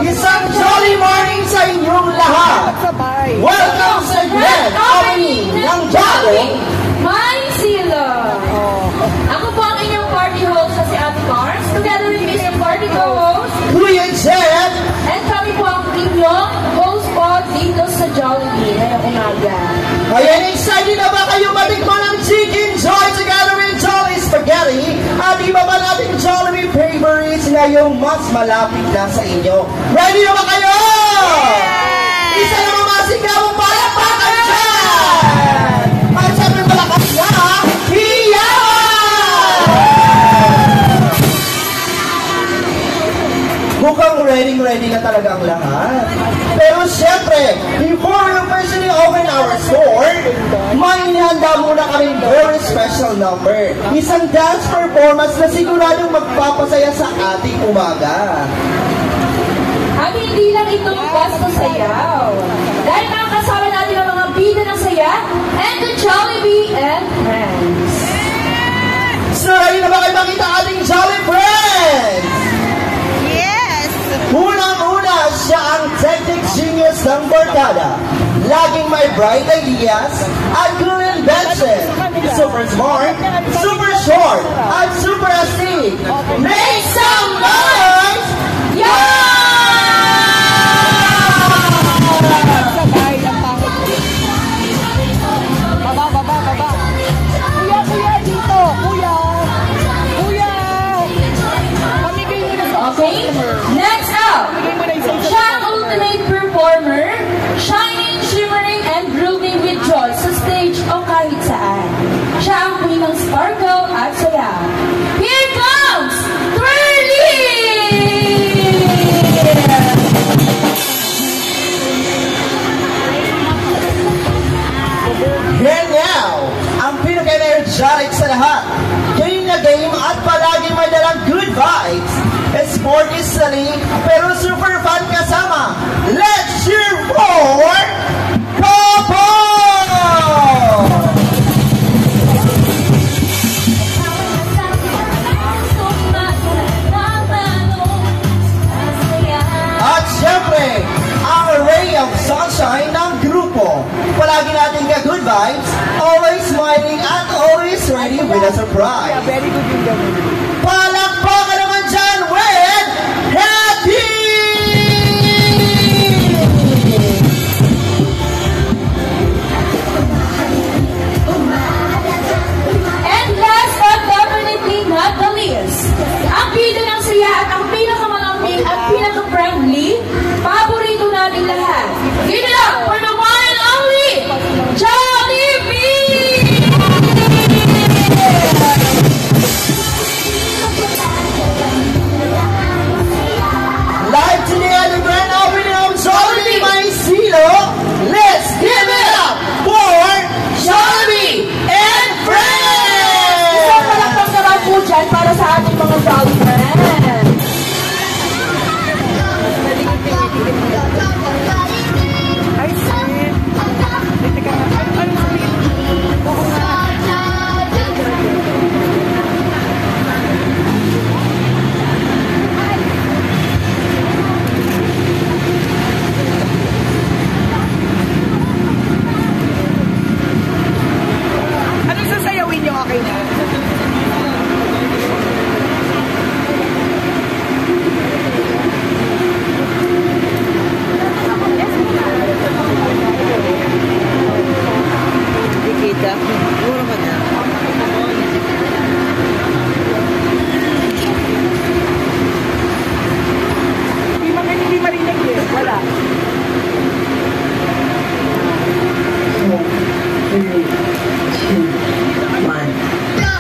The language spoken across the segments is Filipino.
Isang jolly morning sa inyong lahat. Welcome sa Grand Opening ng Jolly Maisilo. Ako po ang inyong party host na si Ate Mars, together with Mr. Party Co-host, Kuya Jet. and kami po ang inyong host po dito sa Jollibee ngayong umaga. Ayan, excited na ba kayo matikman ng Chicken Joy together with Jolly Spaghetti at iba pa nating Jollibee favorites ngayong mas malapit na sa inyo? Ready na ba kayo? Isa na mamasigawang palakpakan dyan! At syempre malakas na, mukhang ready na talaga ang lahat. Pero syempre, before we officially open our store, may inihanda muna kaming very special number. Isang dance performance na siguradong magpapasaya sa ating umaga. At hindi lang ito basta sayaw. Dahil makakasama natin ang mga bida ng saya and the Jollibee and Friends. So, ready na ba kayo makita ating Jolly Friends? Unang-una, siya ang technic genius ng barkada. Laging may bright ideas at cool invention. Super smart, super short, at super astig. Make some noise! Yeah! Baba. Kuya, dito. Kuya. Pamigay mo na sa Okay, next up, siya ang ultimate performer, shining, shimmering, and grooving with joy sa stage o kahit saan. Siya ang queen ng sparkle at saya. Here comes And now, ang pinaka-energetic sa lahat. Game na game at palagi may dalang good vibes. Sport is sunny, pero super fun kasama. Let's cheer for Popo! At syempre, ang ray of sunshine ng grupo. Palagi natin ka-good vibes, always smiling at always ready with a surprise. very good yung gawin. Palakpakan naman dyan with Happy! And last but definitely not the least, ang bida ng saya at ang pinakamalambing at pinaka-friendly, paborito natin lahat. Give it up for the one and only Jollibee! Live today at the grand opening of Jollibee Maisilo. Let's give it up for Jollibee and Friends! Isang palakpak naman po dyan para sa ating mga Jolly Friends. Ay, sweet. Teka nga. Ano sweet? Oo nga. Anong sasayawin niyo akin na? Kita. Puro ka na. Hindi marinig eh. Wala. 4, 3, 2, 1.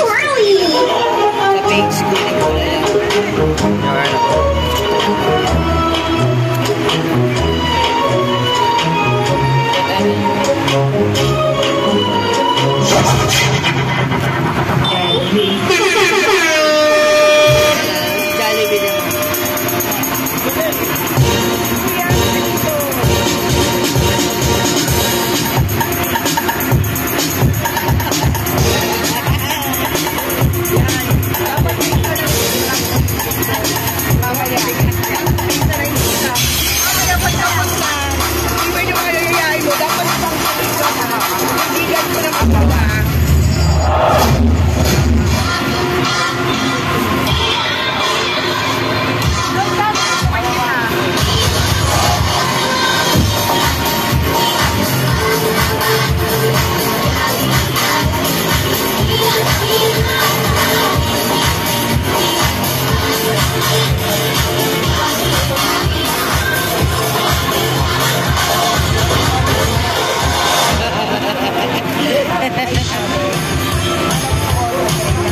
Shirley! Sa page ko ni Jollibee naman.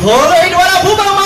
Alright, wala po bang